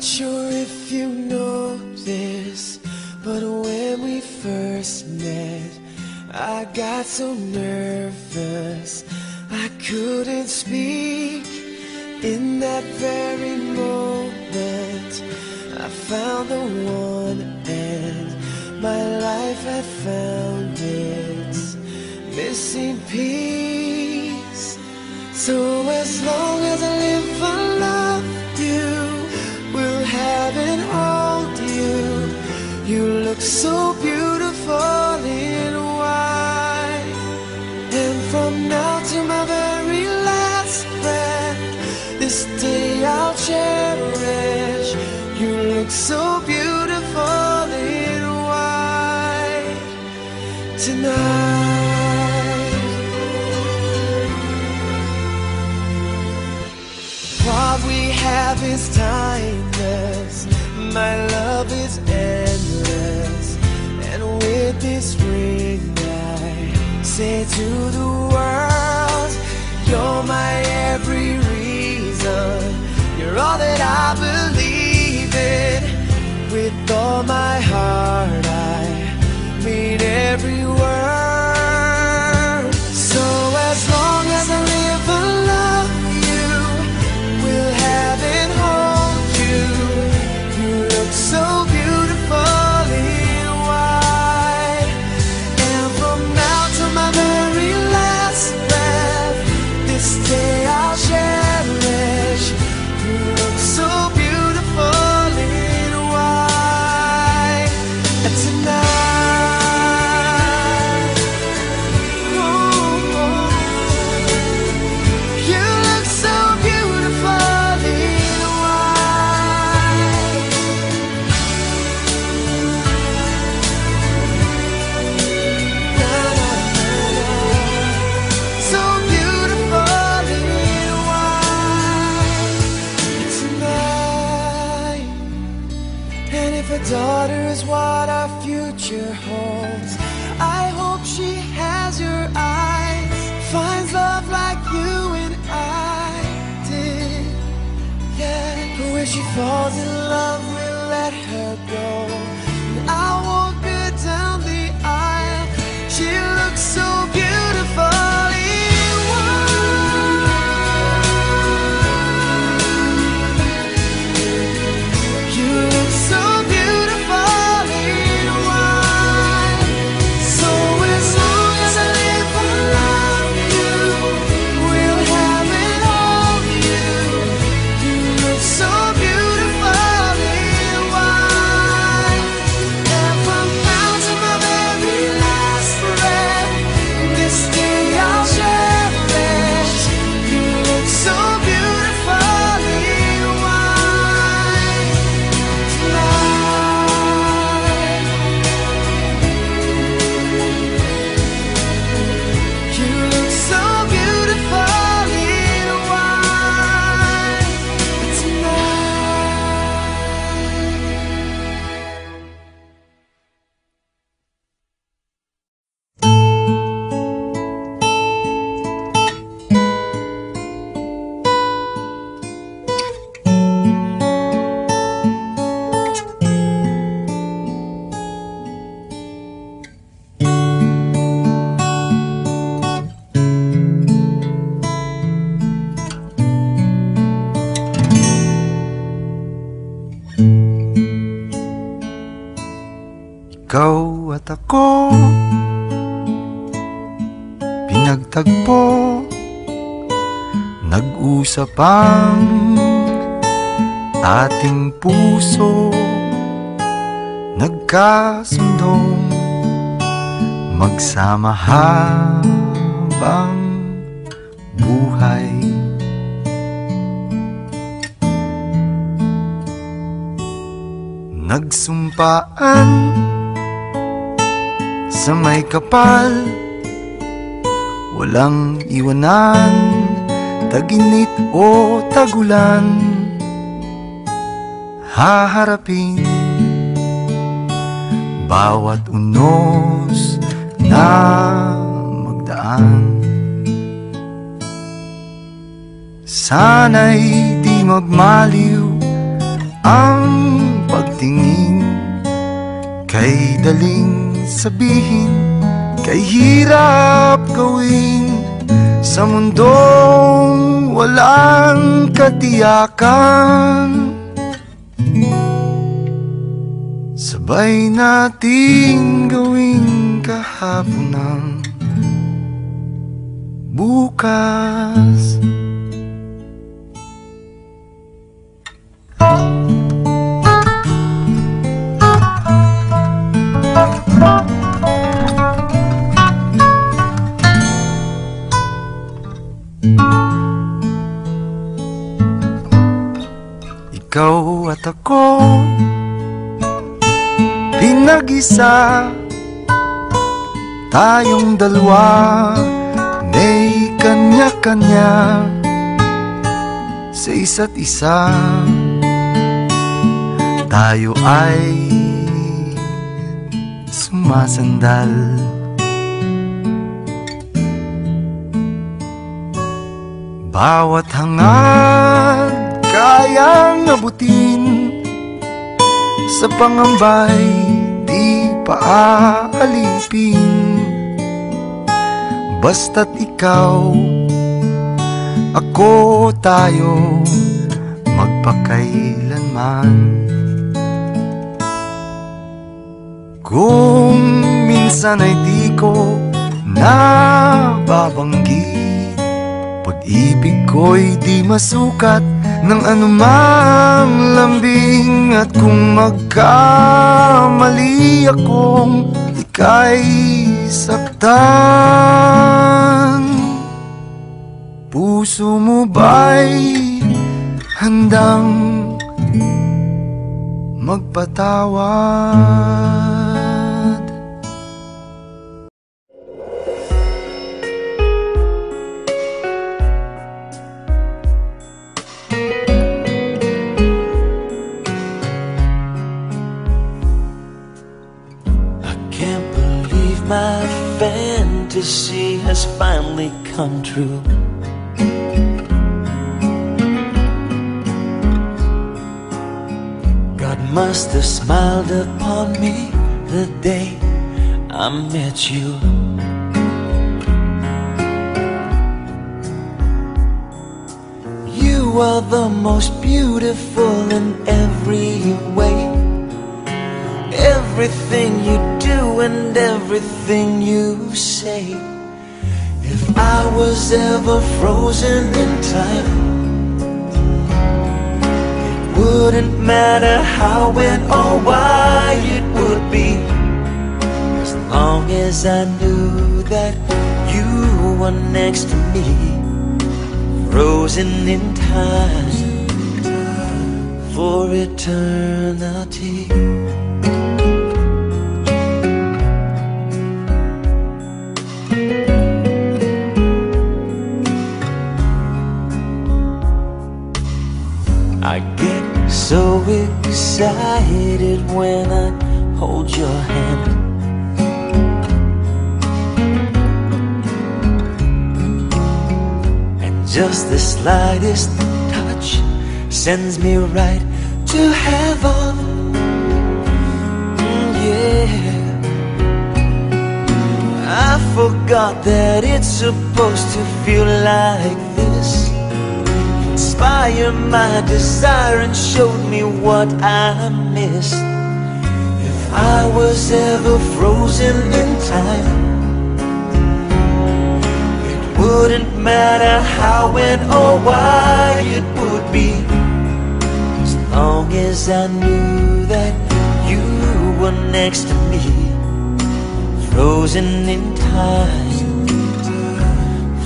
Not sure if you know this, but when we first met, I got so nervous I couldn't speak. In that very moment, I found the one, and my life had found its missing piece. So as long as I live, I love you, will have and hold you. You look so beautiful in white, and from now to my very last breath, this day I'll cherish. You look so beautiful in white tonight. What we have is timeless, my love is endless, and with this ring I say to the world, you're my every reason, you're all that I believe in. With all my heart I mean every word. So as long as I live, I love you, will have and hold you. You look so beautiful in white, and from now to my very last breath, this day I'll cherish. You look so beautiful in white tonight. Oh, you look so beautiful in white. Na, na, na, na. So beautiful in white tonight. And if a daughter is what our future holds, I hope she has your eyes, finds love like you and I did. Yeah, but when she falls in love, we'll let her go, and I'll walk her down the aisle. She looks so beautiful in white. You look so beautiful in white. So as long as I live, I love you, will have and hold you. You look so beautiful in white, and from now to my very last breath, this day I'll cherish. You look so beautiful in white tonight. You look so beautiful in white Ikaw at ako, pinagtagpo, nag-usap ang ating puso, nagkasundong magsama habang buhay. Nagsumpaan sa may kapal, walang iwanan, taginit o tagulan, haharapin bawat unos na magdaan. Sana'y di magmaliw Ang pagtingin kay daling sabihin, kay hirap gawin sa mundong walang katiyakan. Sabay nating gawin kahapon ng bukas. Ikaw at ako, pinag-isa, tayong dalawa, may kanya-kanya sa isa't isa. Tayo ay sumasandal. Bawat hangad kayang abutin, sa pangambay di paaalipin. Basta't ikaw, ako, tayo, magpakailanman. Kung minsan ay di ko nababanggit, pag-ibig ko'y di masukat ng anumang lambing. At kung magkamali akong ika'y saktan, puso mo ba'y handang magpatawad? My fantasy has finally come true. God must have smiled upon me the day I met you. You are the most beautiful in every way. Everything you do and everything you say. If I was ever frozen in time, it wouldn't matter how, when, or why it would be, as long as I knew that you were next to me, frozen in time for eternity. I get so excited when I hold your hand. And just the slightest touch sends me right to heaven. Yeah, I forgot that it's supposed to feel like this. Inspired my desire and showed me what I missed. If I was ever frozen in time, it wouldn't matter how, when, or why it would be, as long as I knew that you were next to me, frozen in time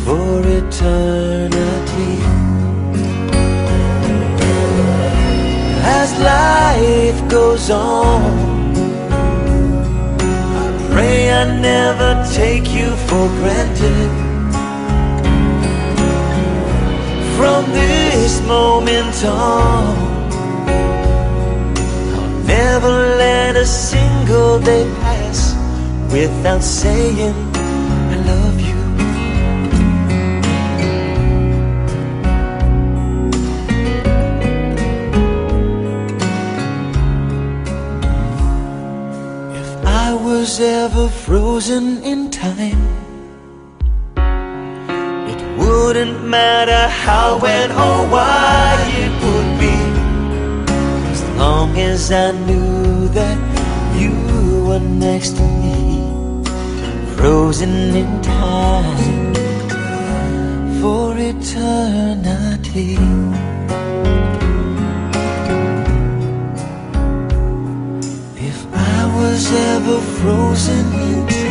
for eternity. As life goes on, I pray I never take you for granted. From this moment on, I'll never let a single day pass without saying I love you. was ever frozen in time, it wouldn't matter how, when, or why it would be, as long as I knew that you were next to me, frozen in time for eternity. If I was ever frozen in time,